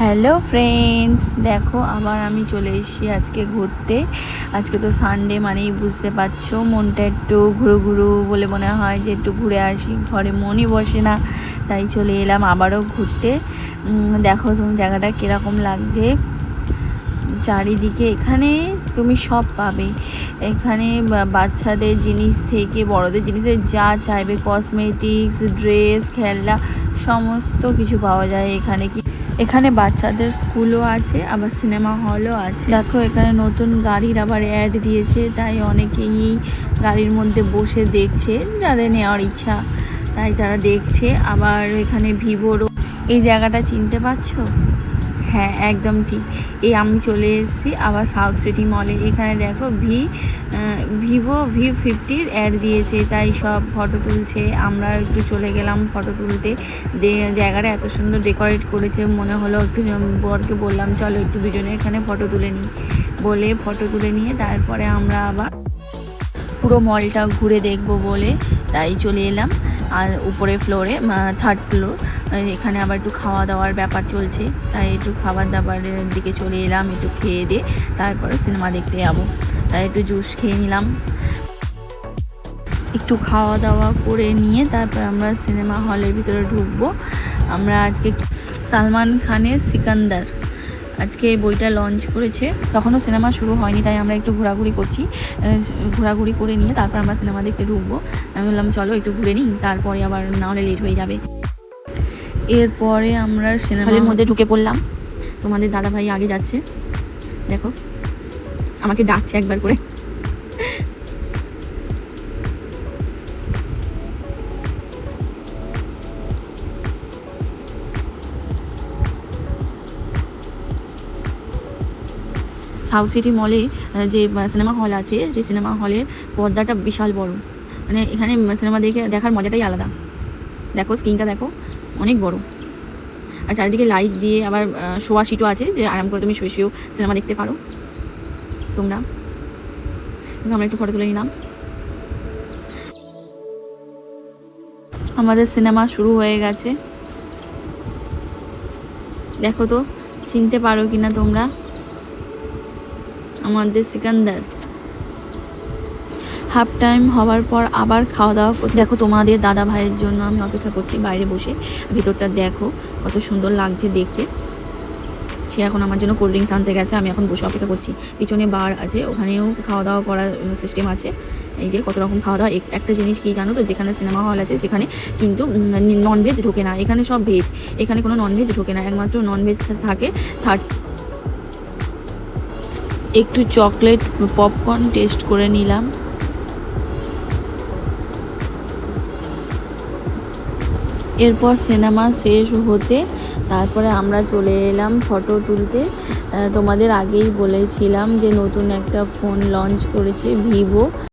Hello friends, দেখো আবার আমি চলে এসেছি আজকে ঘুরতে। আজকে তো সানডে, মানেই বুঝতে পারছো মনটা একটু ঘুরু ঘুরু বলে মনে হয় যে একটু ঘুরে আসি, ঘরে মনই বসে না, তাই চলে এলাম আবারও ঘুরতে। দেখো তুমি জায়গাটা কীরকম লাগছে চারিদিকে। এখানে তুমি সব পাবে, এখানে বাচ্চাদের জিনিস থেকে বড়দের জিনিসের যা চাইবে, কসমেটিক্স, ড্রেস, খেলনা সমস্ত কিছু পাওয়া যায় এখানে। এখানে বাচ্চাদের স্কুলও আছে, আবার সিনেমা হলও আছে। দেখো এখানে নতুন গাড়ির আবার অ্যাড দিয়েছে, তাই অনেকেই গাড়ির মধ্যে বসে দেখছে, যাদের নেওয়ার ইচ্ছা তাই তারা দেখছে। আবার এখানে ভিভোরও, এই জায়গাটা চিনতে পারছো? হ্যাঁ, একদম ঠিক। এই আমি চলে এসেছি আবার সাউথ সিটি মলে। এখানে দেখো ভিভো V50 অ্যাড দিয়েছে, তাই সব ফটো তুলছে। আমরা একটু চলে গেলাম ফটো তুলতে। জায়গাটা এত সুন্দর ডেকোরেট করেছে, মনে হলো একটু বরকে বললাম চলো একটু দুজনে এখানে ফটো তুলে নিই, বলে ফটো তুলে নিয়ে তারপরে আমরা আবার পুরো মলটা ঘুরে দেখব বলে তাই চলে এলাম। আর উপরে ফ্লোরে, থার্ড ফ্লোর, এখানে আবার একটু খাওয়া দাওয়ার ব্যাপার চলছে, তাই একটু খাবার দাবারের দিকে চলে এলাম। একটু খেয়ে দিয়ে তারপরে সিনেমা দেখতে যাবো, তাই একটু জুস খেয়ে নিলাম। একটু খাওয়া দাওয়া করে নিয়ে তারপর আমরা সিনেমা হলের ভিতরে ঢুকবো। আমরা আজকে সালমান খানের সিকান্দার, আজকে বইটা লঞ্চ করেছে, তখনও সিনেমা শুরু হয়নি, তাই আমরা একটু ঘোরাঘুরি করছি। ঘোরাঘুরি করে নিয়ে তারপর আমরা সিনেমা দেখতে ঢুকবো। আমি বললাম চলো একটু ঘুরে নিই, তারপরে আবার না হলে লেট হয়ে যাবে। এরপরে আমরা সিনেমা হলের মধ্যে ঢুকে পড়লাম। তোমাদের দাদাভাই আগে যাচ্ছে, দেখো আমাকে ডাকছে একবার করে। সাউথ সিটি মলে যে সিনেমা হল আছে, সেই সিনেমা হলের পর্দাটা বিশাল বড়, মানে এখানে সিনেমা দেখার মজাটাই আলাদা। দেখো স্ক্রিনটা দেখো, অনেক বড়। আর চারিদিকে লাইট দিয়ে আবার শোয়া সিটও আছে, যে আরাম করে তুমি শুয়ে শুয়েও সিনেমা দেখতে পারো তোমরা। আমরা একটু ফটো তুলে নিলাম। আমাদের সিনেমা শুরু হয়ে গেছে, দেখো তো চিনতে পারো কিনা তোমরা আমাদের সিকান্দার। হাফ টাইম হওয়ার পর আবার খাওয়া দাওয়া করতে, দেখো তোমাদের দাদা ভাইয়ের জন্য আমি অপেক্ষা করছি বাইরে বসে। ভিতরটা দেখো কত সুন্দর লাগছে দেখতে। সে এখন আমার জন্য কোল্ড ড্রিঙ্কস আনতে গেছে, আমি এখন বসে অপেক্ষা করছি। পিছনে বার আছে, ওখানেও খাওয়া দাওয়া করার সিস্টেম আছে। এই যে কত রকম খাওয়া দাওয়া। একটা জিনিস কি জানো তো, যেখানে সিনেমা হল আছে সেখানে কিন্তু ননভেজ ঢোকে না, এখানে সব ভেজ। এখানে কোনো ননভেজ ঢোকে না, একমাত্র ননভেজ থাকে থার্ড। একটু চকলেট পপকর্ন টেস্ট করে নিলাম। এরপর সিনেমা শেষ হতে তারপরে আমরা চলে এলাম ফটো তুলতে। তোমাদের আগেই বলেছিলাম যে নতুন একটা ফোন লঞ্চ করেছে ভিভো।